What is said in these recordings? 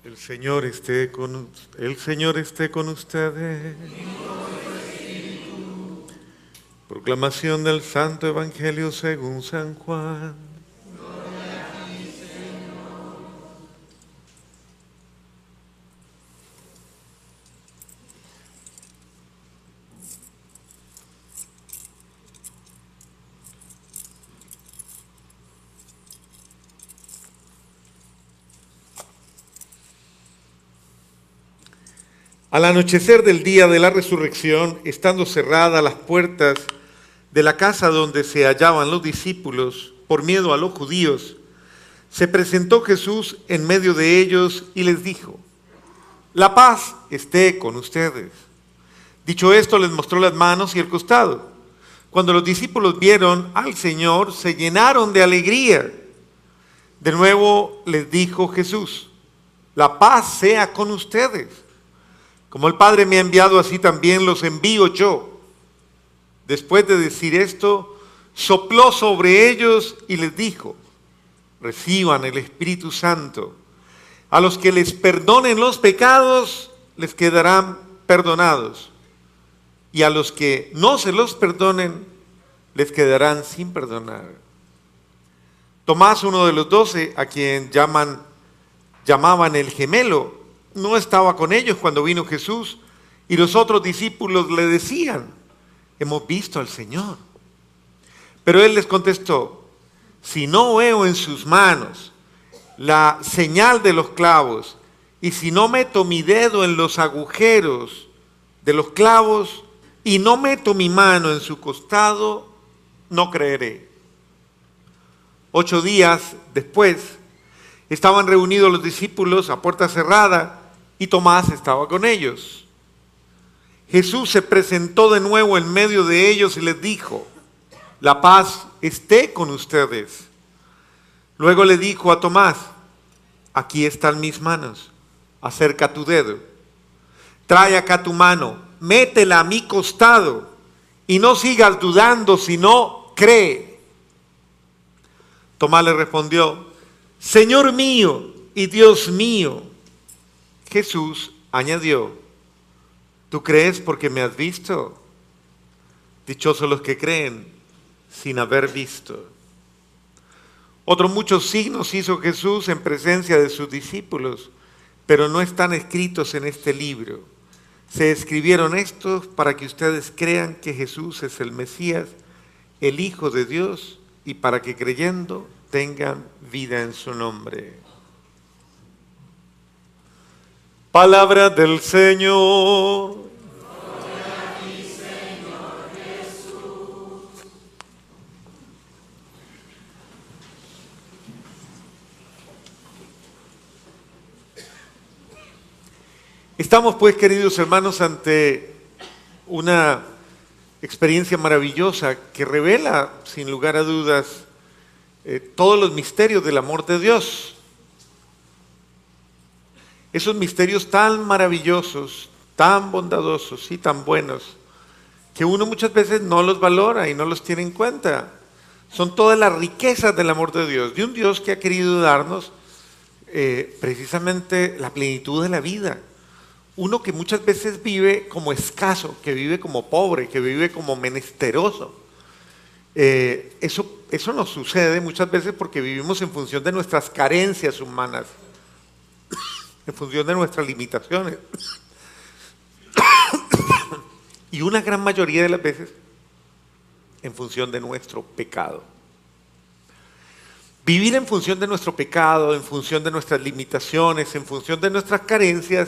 El Señor esté con ustedes. Proclamación del Santo Evangelio según San Juan. Al anochecer del día de la resurrección, estando cerradas las puertas de la casa donde se hallaban los discípulos, por miedo a los judíos, se presentó Jesús en medio de ellos y les dijo: la paz esté con ustedes. Dicho esto, les mostró las manos y el costado. Cuando los discípulos vieron al Señor, se llenaron de alegría. De nuevo les dijo Jesús: la paz sea con ustedes. Como el Padre me ha enviado, así también los envío yo. Después de decir esto, sopló sobre ellos y les dijo: reciban el Espíritu Santo. A los que les perdonen los pecados, les quedarán perdonados. Y a los que no se los perdonen, les quedarán sin perdonar. Tomás, uno de los 12, a quien llamaban el gemelo, no estaba con ellos cuando vino Jesús, y los otros discípulos le decían: hemos visto al Señor. Pero él les contestó: si no veo en sus manos la señal de los clavos, y si no meto mi dedo en los agujeros de los clavos, y no meto mi mano en su costado, no creeré. 8 días después, estaban reunidos los discípulos a puerta cerrada, y Tomás estaba con ellos. Jesús se presentó de nuevo en medio de ellos y les dijo: la paz esté con ustedes. Luego le dijo a Tomás: aquí están mis manos, acerca tu dedo. Trae acá tu mano, métela a mi costado, y no sigas dudando, sino cree. Tomás le respondió: Señor mío y Dios mío. Jesús añadió: ¿tú crees porque me has visto? Dichosos los que creen sin haber visto. Otros muchos signos hizo Jesús en presencia de sus discípulos, pero no están escritos en este libro. Se escribieron estos para que ustedes crean que Jesús es el Mesías, el Hijo de Dios, y para que creyendo tengan vida en su nombre. Palabra del Señor. Gloria a ti, Señor Jesús. Estamos pues, queridos hermanos, ante una experiencia maravillosa que revela, sin lugar a dudas, todos los misterios del amor de Dios. Esos misterios tan maravillosos, tan bondadosos y tan buenos, que uno muchas veces no los valora y no los tiene en cuenta. Son todas las riquezas del amor de Dios, de un Dios que ha querido darnos precisamente la plenitud de la vida. Uno que muchas veces vive como escaso, que vive como pobre, que vive como menesteroso. Eso nos sucede muchas veces porque vivimos en función de nuestras carencias humanas, en función de nuestras limitaciones. Y una gran mayoría de las veces en función de nuestro pecado. Vivir en función de nuestro pecado, en función de nuestras limitaciones, en función de nuestras carencias,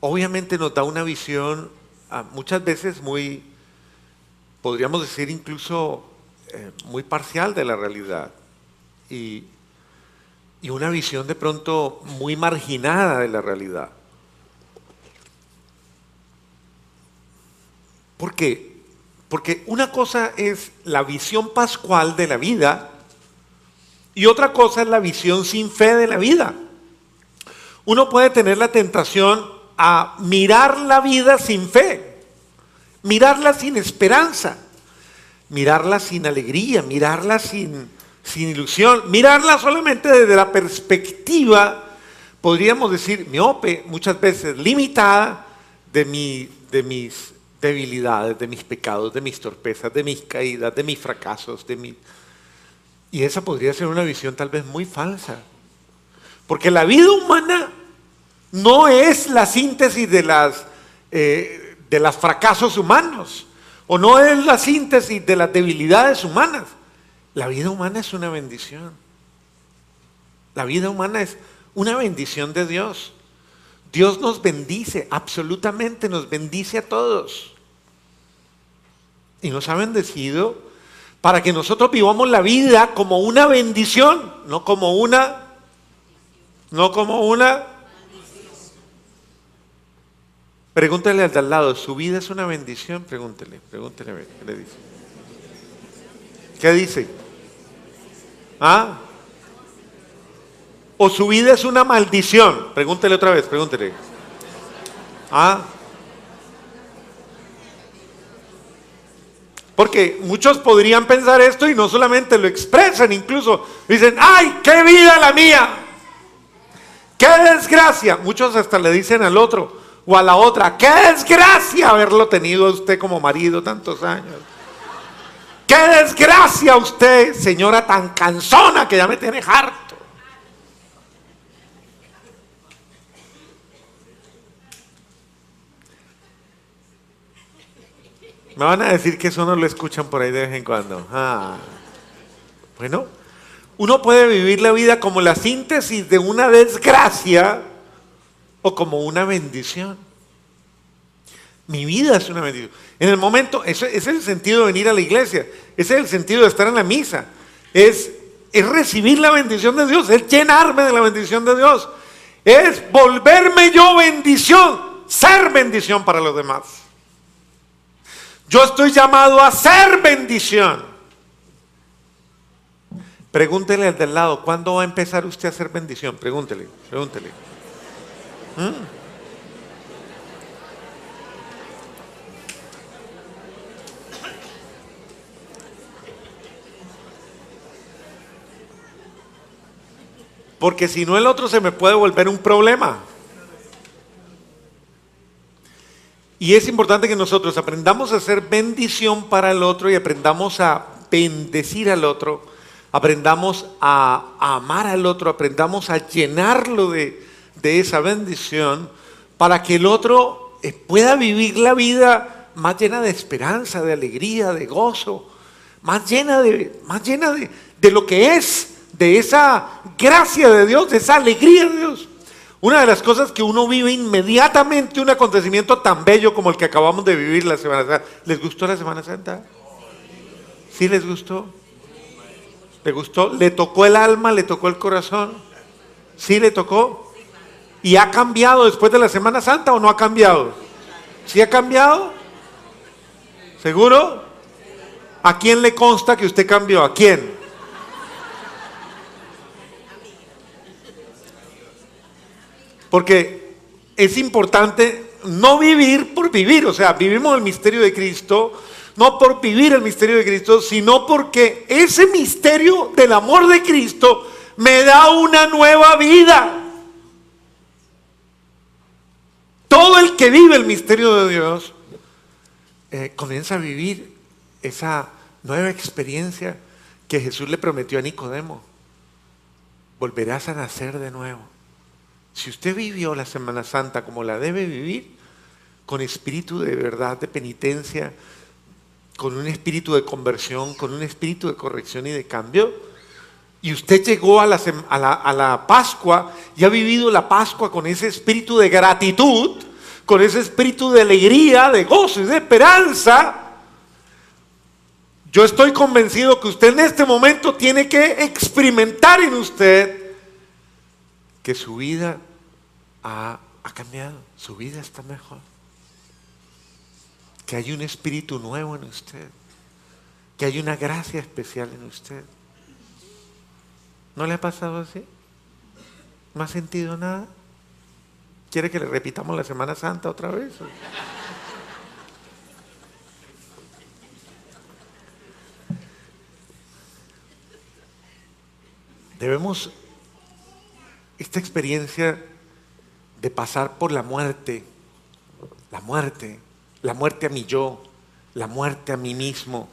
obviamente nos da una visión muchas veces muy, podríamos decir incluso muy parcial de la realidad. Y una visión de pronto muy marginada de la realidad. ¿Por qué? Porque una cosa es la visión pascual de la vida y otra cosa es la visión sin fe de la vida. Uno puede tener la tentación a mirar la vida sin fe, mirarla sin esperanza, mirarla sin alegría, mirarla sin ilusión, mirarla solamente desde la perspectiva podríamos decir, miope, muchas veces limitada de mis debilidades, de mis pecados, de mis torpezas, de mis caídas, de mis fracasos, y esa podría ser una visión tal vez muy falsa. Porque la vida humana no es la síntesis de los fracasos humanos, o no es la síntesis de las debilidades humanas. La vida humana es una bendición. La vida humana es una bendición de Dios. Dios nos bendice, absolutamente nos bendice a todos. Y nos ha bendecido para que nosotros vivamos la vida como una bendición, no como una. Pregúntale al de al lado, ¿su vida es una bendición? Pregúntele a ver, ¿qué le dice? ¿Qué dice? ¿Ah? ¿O su vida es una maldición? Pregúntele otra vez, pregúntele. ¿Ah? Porque muchos podrían pensar esto y no solamente lo expresan, incluso dicen, ¡ay, qué vida la mía! ¡Qué desgracia! Muchos hasta le dicen al otro o a la otra, ¡qué desgracia haberlo tenido a usted como marido tantos años! ¡Qué desgracia usted, señora tan cansona que ya me tiene harto! Me van a decir que eso no lo escuchan por ahí de vez en cuando. Bueno, uno puede vivir la vida como la síntesis de una desgracia o como una bendición. Mi vida es una bendición. En el momento, ese es el sentido de venir a la iglesia, ese es el sentido de estar en la misa, es recibir la bendición de Dios, es llenarme de la bendición de Dios, es volverme yo bendición, ser bendición para los demás. Yo estoy llamado a ser bendición. Pregúntele al del lado, ¿cuándo va a empezar usted a ser bendición? Pregúntele. Porque si no, el otro se me puede volver un problema. Y es importante que nosotros aprendamos a ser bendición para el otro y aprendamos a bendecir al otro, aprendamos a amar al otro, aprendamos a llenarlo de esa bendición para que el otro pueda vivir la vida más llena de esperanza, de alegría, de gozo, más llena de lo que es, de esa gracia de Dios, de esa alegría de Dios. Una de las cosas que uno vive inmediatamente, un acontecimiento tan bello como el que acabamos de vivir la Semana Santa. ¿Les gustó la Semana Santa? ¿Sí les gustó? ¿Le gustó? ¿Le tocó el alma? ¿Le tocó el corazón? ¿Sí le tocó? ¿Y ha cambiado después de la Semana Santa o no ha cambiado? ¿Sí ha cambiado? ¿Seguro? ¿A quién le consta que usted cambió? ¿A quién? Porque es importante no vivir por vivir, o sea, vivimos el misterio de Cristo, no por vivir el misterio de Cristo, sino porque ese misterio del amor de Cristo me da una nueva vida. Todo el que vive el misterio de Dios comienza a vivir esa nueva experiencia que Jesús le prometió a Nicodemo. Volverás a nacer de nuevo. Si usted vivió la Semana Santa como la debe vivir, con espíritu de verdad, de penitencia, con un espíritu de conversión, con un espíritu de corrección y de cambio, y usted llegó a la Pascua y ha vivido la Pascua con ese espíritu de gratitud, con ese espíritu de alegría, de gozo y de esperanza, yo estoy convencido que usted en este momento tiene que experimentar en usted que su vida ha cambiado, su vida está mejor, que hay un espíritu nuevo en usted, que hay una gracia especial en usted. ¿No le ha pasado así? ¿No ha sentido nada? ¿Quiere que le repitamos la Semana Santa otra vez? Debemos, esta experiencia de pasar por la muerte a mi yo, la muerte a mí mismo,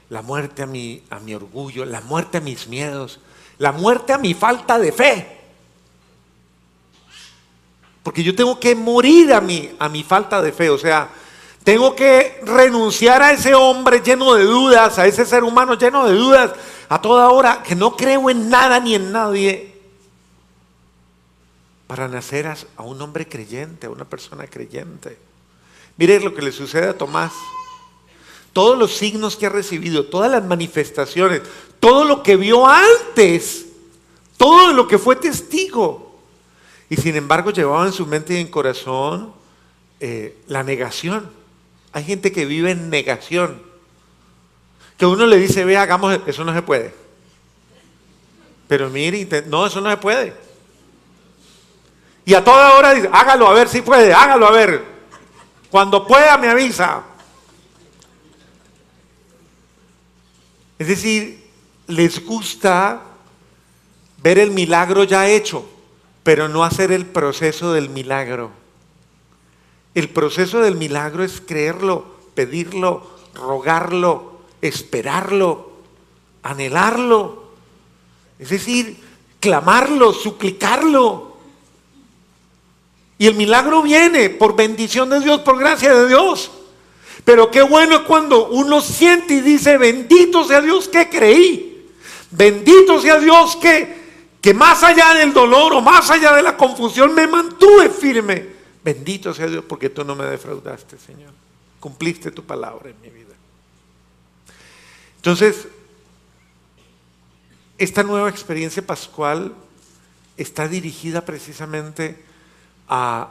la muerte a mi orgullo, la muerte a mis miedos, la muerte a mi falta de fe. Porque yo tengo que morir a mi falta de fe, o sea, tengo que renunciar a ese hombre lleno de dudas, a ese ser humano lleno de dudas, a toda hora, que no creo en nada ni en nadie, para nacer a un hombre creyente, a una persona creyente. Mire lo que le sucede a Tomás. Todos los signos que ha recibido, todas las manifestaciones, todo lo que vio antes, todo lo que fue testigo. Y sin embargo llevaba en su mente y en corazón la negación. Hay gente que vive en negación. Que uno le dice, ve, hagamos, eso no se puede. Pero mire, no, eso no se puede. Y a toda hora dice, hágalo a ver si puede, hágalo a ver. Cuando pueda me avisa. Es decir, les gusta ver el milagro ya hecho, pero no hacer el proceso del milagro. El proceso del milagro es creerlo, pedirlo, rogarlo, esperarlo, anhelarlo. Es decir, clamarlo, suplicarlo. Y el milagro viene por bendición de Dios, por gracia de Dios. Pero qué bueno es cuando uno siente y dice, bendito sea Dios que creí. Bendito sea Dios que más allá del dolor o más allá de la confusión me mantuve firme. Bendito sea Dios porque tú no me defraudaste, Señor. Cumpliste tu palabra en mi vida. Entonces, esta nueva experiencia pascual está dirigida precisamente a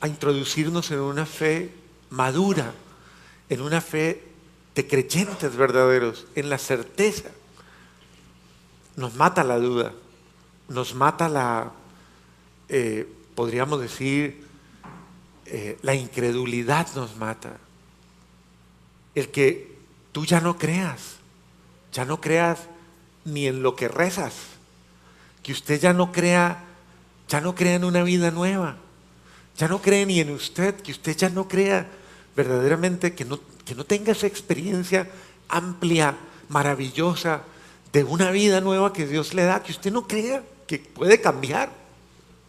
introducirnos en una fe madura, en una fe de creyentes verdaderos, en la certeza. Nos mata la duda, nos mata podríamos decir, la incredulidad nos mata. El que tú ya no creas ni en lo que rezas, que usted ya no crea en una vida nueva, ya no cree ni en usted, que usted ya no crea verdaderamente, que no tenga esa experiencia amplia, maravillosa, de una vida nueva que Dios le da, que usted no crea que puede cambiar.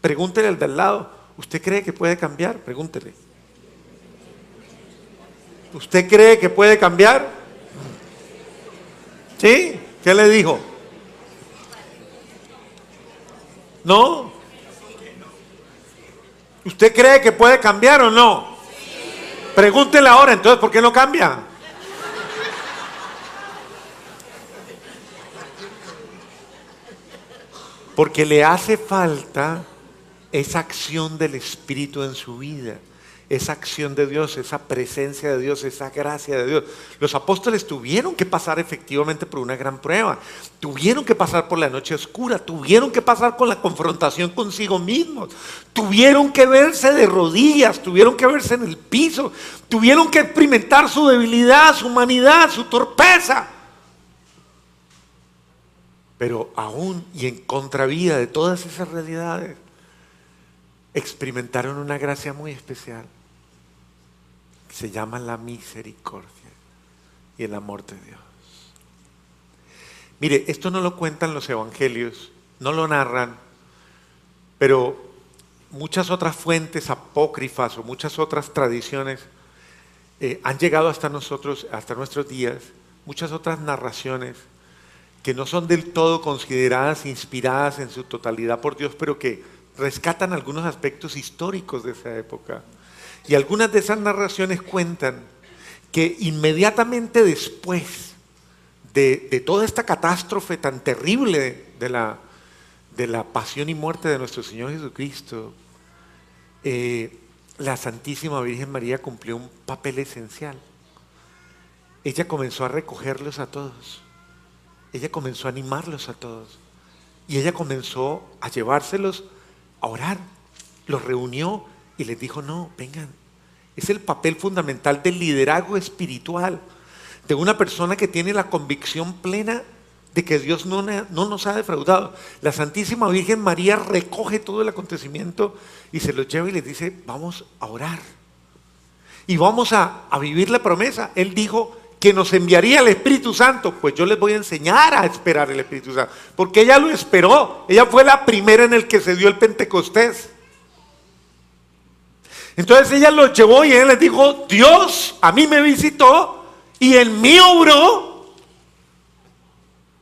Pregúntele al de al lado, ¿usted cree que puede cambiar? Pregúntele. ¿Usted cree que puede cambiar? ¿Sí? ¿Qué le dijo? ¿No? ¿Usted cree que puede cambiar o no? Pregúntele ahora, entonces, ¿por qué no cambia? Porque le hace falta esa acción del Espíritu en su vida, esa acción de Dios, esa presencia de Dios, esa gracia de Dios. Los apóstoles tuvieron que pasar efectivamente por una gran prueba, tuvieron que pasar por la noche oscura, tuvieron que pasar por la confrontación consigo mismos, tuvieron que verse de rodillas, tuvieron que verse en el piso, tuvieron que experimentar su debilidad, su humanidad, su torpeza. Pero aún y en contravía de todas esas realidades, experimentaron una gracia muy especial. Se llama la misericordia y el amor de Dios. Mire, esto no lo cuentan los evangelios, no lo narran, pero muchas otras fuentes apócrifas o muchas otras tradiciones han llegado hasta nosotros, hasta nuestros días, muchas otras narraciones que no son del todo consideradas, inspiradas en su totalidad por Dios, pero que rescatan algunos aspectos históricos de esa época. Y algunas de esas narraciones cuentan que inmediatamente después de toda esta catástrofe tan terrible de la pasión y muerte de nuestro Señor Jesucristo, la Santísima Virgen María cumplió un papel esencial. Ella comenzó a recogerlos a todos. Ella comenzó a animarlos a todos. Y ella comenzó a llevárselos a orar. Los reunió y les dijo, no, vengan. Es el papel fundamental del liderazgo espiritual, de una persona que tiene la convicción plena de que Dios no nos ha defraudado. La Santísima Virgen María recoge todo el acontecimiento y se lo lleva y les dice, vamos a orar. Y vamos a vivir la promesa. Él dijo que nos enviaría el Espíritu Santo. Pues yo les voy a enseñar a esperar el Espíritu Santo. Porque ella lo esperó. Ella fue la primera en el que se dio el Pentecostés. Entonces ella lo llevó y él les dijo, Dios a mí me visitó y en mí obró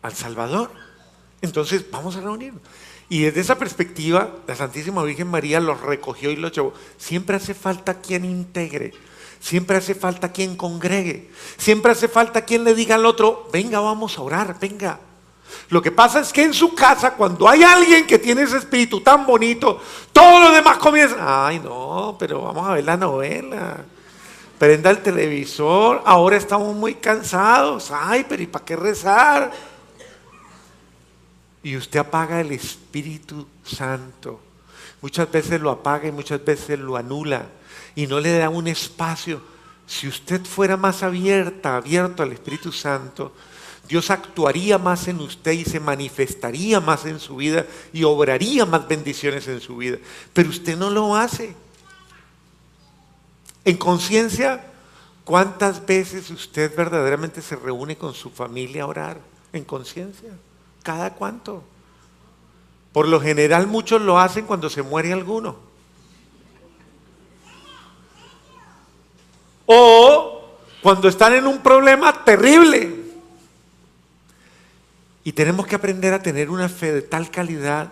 al Salvador. Entonces vamos a reunirnos. Y desde esa perspectiva, la Santísima Virgen María los recogió y los llevó. Siempre hace falta quien integre. Siempre hace falta quien congregue. Siempre hace falta quien le diga al otro, venga, vamos a orar, venga. Lo que pasa es que en su casa, cuando hay alguien que tiene ese espíritu tan bonito, todos los demás comienzan, ay no, pero vamos a ver la novela. Prenda el televisor, ahora estamos muy cansados. Ay, pero ¿y para qué rezar? Y usted apaga el Espíritu Santo. Muchas veces lo apaga y muchas veces lo anula. Y no le da un espacio. Si usted fuera más abierto al Espíritu Santo, Dios actuaría más en usted y se manifestaría más en su vida y obraría más bendiciones en su vida. Pero usted no lo hace. En conciencia, ¿cuántas veces usted verdaderamente se reúne con su familia a orar? En conciencia. ¿Cada cuánto? Por lo general muchos lo hacen cuando se muere alguno. O cuando están en un problema terrible. Y tenemos que aprender a tener una fe de tal calidad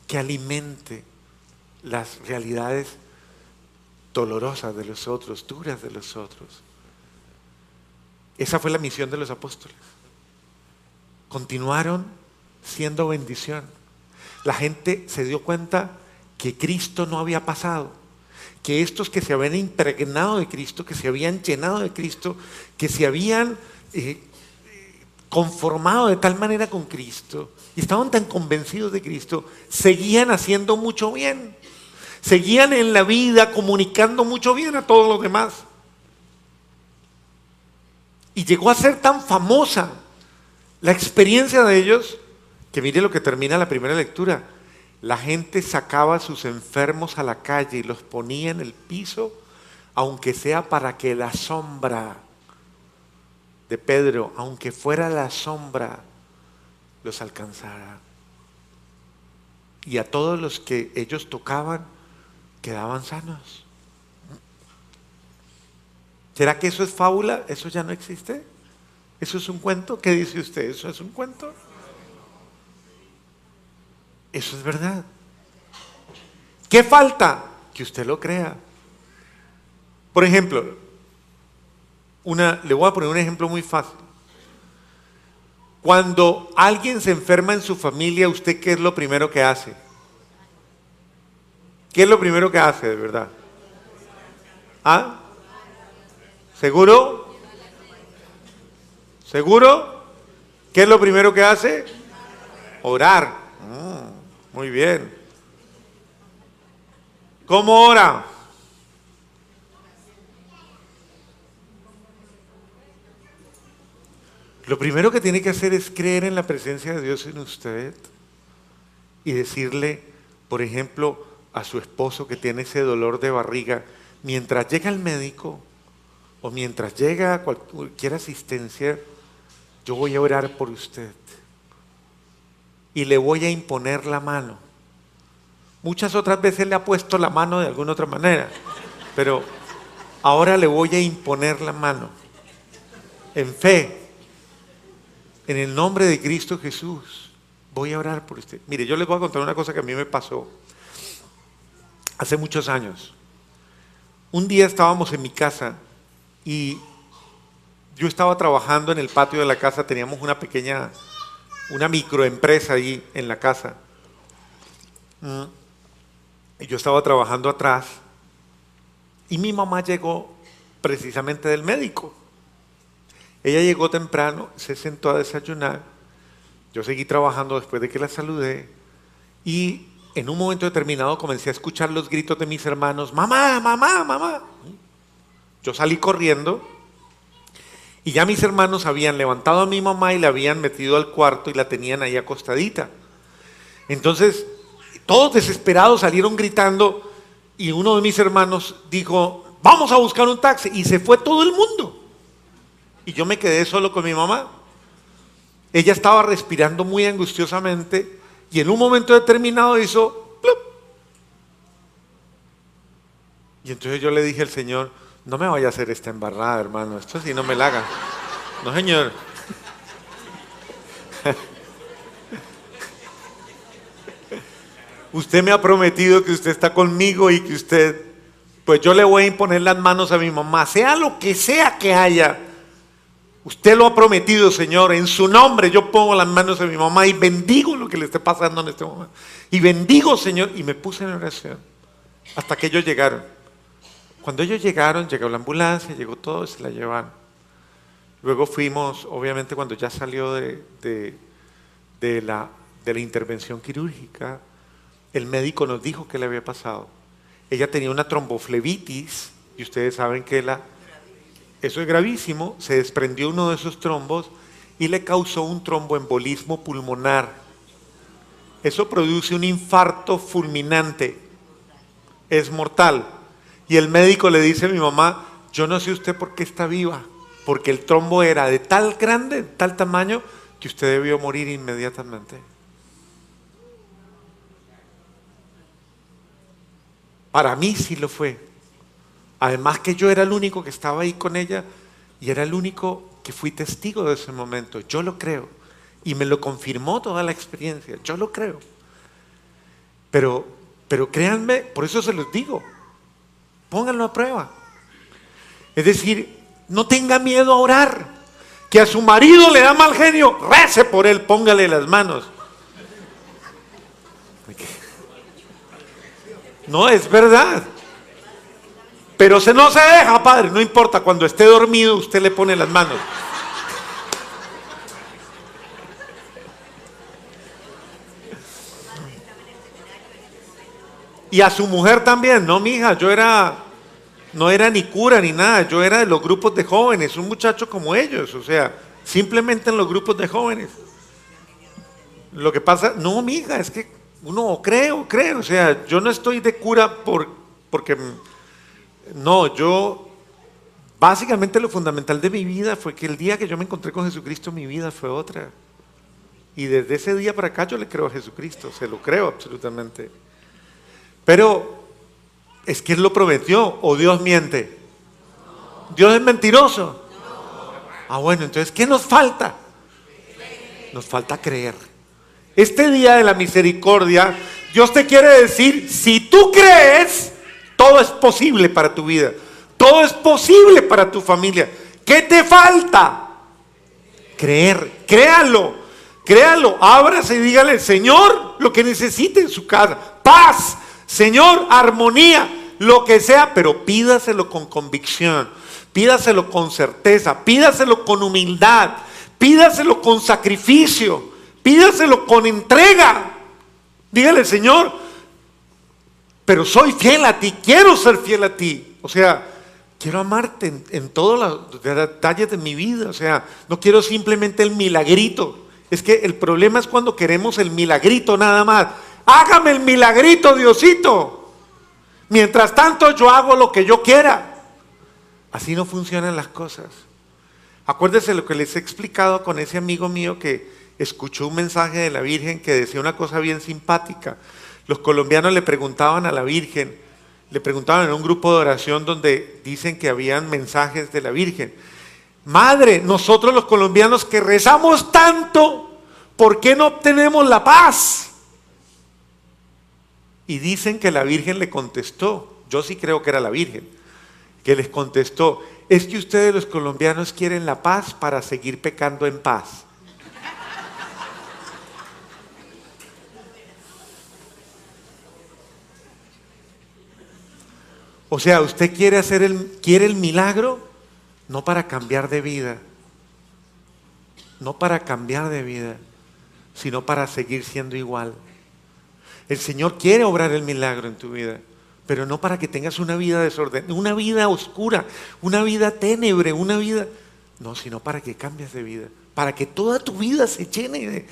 que alimente las realidades dolorosas de los otros, duras de los otros. Esa fue la misión de los apóstoles. Continuaron siendo bendición. La gente se dio cuenta que Cristo no había pasado, que estos que se habían impregnado de Cristo, que se habían llenado de Cristo, que se habían conformado de tal manera con Cristo y estaban tan convencidos de Cristo, seguían haciendo mucho bien, seguían en la vida comunicando mucho bien a todos los demás. Y llegó a ser tan famosa la experiencia de ellos, que mire lo que termina la primera lectura. La gente sacaba a sus enfermos a la calle y los ponía en el piso, aunque sea para que la sombra de Pedro, aunque fuera la sombra, los alcanzara. Y a todos los que ellos tocaban, quedaban sanos. ¿Será que eso es fábula? ¿Eso ya no existe? ¿Eso es un cuento? ¿Qué dice usted? ¿Eso es un cuento? Eso es verdad. ¿Qué falta? Que usted lo crea. Por ejemplo, le voy a poner un ejemplo muy fácil. Cuando alguien se enferma en su familia, ¿usted qué es lo primero que hace? ¿Qué es lo primero que hace, de verdad? ¿Ah? ¿Seguro? ¿Seguro? ¿Qué es lo primero que hace? Orar. Muy bien. ¿Cómo ora? Lo primero que tiene que hacer es creer en la presencia de Dios en usted y decirle, por ejemplo, a su esposo que tiene ese dolor de barriga, mientras llega el médico o mientras llega cualquier asistencia, yo voy a orar por usted y le voy a imponer la mano. Muchas otras veces le ha puesto la mano de alguna otra manera, pero ahora le voy a imponer la mano en fe. En el nombre de Cristo Jesús, voy a orar por usted. Mire, yo les voy a contar una cosa que a mí me pasó hace muchos años. Un día estábamos en mi casa y yo estaba trabajando en el patio de la casa, teníamos una microempresa ahí en la casa. Y yo estaba trabajando atrás y mi mamá llegó precisamente del médico. Ella llegó temprano, se sentó a desayunar, yo seguí trabajando después de que la saludé y en un momento determinado comencé a escuchar los gritos de mis hermanos, mamá, mamá, mamá. Yo salí corriendo Y ya mis hermanos habían levantado a mi mamá y la habían metido al cuarto y la tenían ahí acostadita. Entonces, todos desesperados salieron gritando y uno de mis hermanos dijo, vamos a buscar un taxi. Y se fue todo el mundo. Y yo me quedé solo con mi mamá. Ella estaba respirando muy angustiosamente y en un momento determinado hizo ¡plup! Y entonces yo le dije al Señor, no me vaya a hacer esta embarrada, hermano, esto sí no me la haga. No, Señor. Usted me ha prometido que usted está conmigo y que usted, pues yo le voy a imponer las manos a mi mamá, sea lo que sea que haya. Usted lo ha prometido, Señor, en su nombre yo pongo las manos a mi mamá y bendigo lo que le esté pasando en este momento. Y bendigo, Señor, y me puse en oración hasta que ellos llegaron. Cuando ellos llegaron, llegó la ambulancia, llegó todo, se la llevaron. Luego fuimos, obviamente cuando ya salió de la intervención quirúrgica, el médico nos dijo qué le había pasado. Ella tenía una tromboflebitis, y ustedes saben que eso es gravísimo, se desprendió uno de esos trombos y le causó un tromboembolismo pulmonar. Eso produce un infarto fulminante, es mortal. Y el médico le dice a mi mamá, yo no sé usted por qué está viva, porque el trombo era de tal grande, de tal tamaño, que usted debió morir inmediatamente. Para mí sí lo fue. Además que yo era el único que estaba ahí con ella y era el único que fui testigo de ese momento. Yo lo creo. Y me lo confirmó toda la experiencia. Yo lo creo. Pero créanme, por eso se los digo. Pónganlo a prueba. Es decir, no tenga miedo a orar. Que a su marido le da mal genio, rece por él, póngale las manos. No, es verdad. Pero no se deja, padre, no importa, cuando esté dormido usted le pone las manos. Y a su mujer también, no, mija, no era ni cura ni nada, yo era de los grupos de jóvenes, un muchacho como ellos, o sea, simplemente en los grupos de jóvenes. Lo que pasa, no, mija, es que uno cree, o sea, yo no estoy de cura porque, no, yo, básicamente lo fundamental de mi vida fue que el día que yo me encontré con Jesucristo, mi vida fue otra. Y desde ese día para acá yo le creo a Jesucristo, se lo creo absolutamente. Pero es que Él lo prometió, o Dios miente. ¿Dios es mentiroso? Ah, bueno, entonces, ¿qué nos falta? Nos falta creer. Este día de la misericordia, Dios te quiere decir, si tú crees, todo es posible para tu vida. Todo es posible para tu familia. ¿Qué te falta? Creer, créalo, ábrase y dígale, Señor, lo que necesite en su casa. Paz, Señor, armonía, lo que sea, pero pídaselo con convicción, pídaselo con certeza, pídaselo con humildad, pídaselo con sacrificio, pídaselo con entrega. Dígale, Señor, pero soy fiel a ti, quiero ser fiel a ti. O sea, quiero amarte en todos los detalles de mi vida. O sea, no quiero simplemente el milagrito. Es que el problema es cuando queremos el milagrito nada más. Hágame el milagrito, Diosito. Mientras tanto yo hago lo que yo quiera. Así no funcionan las cosas. Acuérdense lo que les he explicado con ese amigo mío que escuchó un mensaje de la Virgen que decía una cosa bien simpática. Los colombianos le preguntaban a la Virgen, le preguntaban en un grupo de oración donde dicen que habían mensajes de la Virgen. Madre, nosotros los colombianos que rezamos tanto, ¿por qué no obtenemos la paz? Y dicen que la Virgen le contestó, yo sí creo que era la Virgen, que les contestó, es que ustedes los colombianos quieren la paz para seguir pecando en paz. O sea, usted quiere el milagro, no para cambiar de vida, sino para seguir siendo igual. El Señor quiere obrar el milagro en tu vida, pero no para que tengas una vida desordenada, una vida oscura, una vida ténebre, una vida... No, sino para que cambies de vida, para que toda tu vida se llene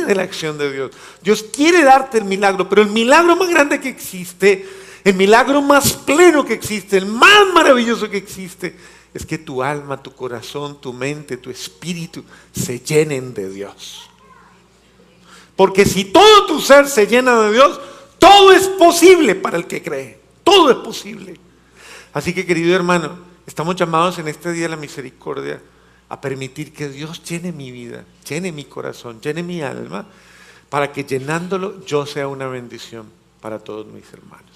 de la acción de Dios. Dios quiere darte el milagro, pero el milagro más grande que existe, el milagro más pleno que existe, el más maravilloso que existe, es que tu alma, tu corazón, tu mente, tu espíritu se llenen de Dios. Porque si todo tu ser se llena de Dios, todo es posible para el que cree. Todo es posible. Así que, querido hermano, estamos llamados en este día de la misericordia a permitir que Dios llene mi vida, llene mi corazón, llene mi alma, para que llenándolo yo sea una bendición para todos mis hermanos.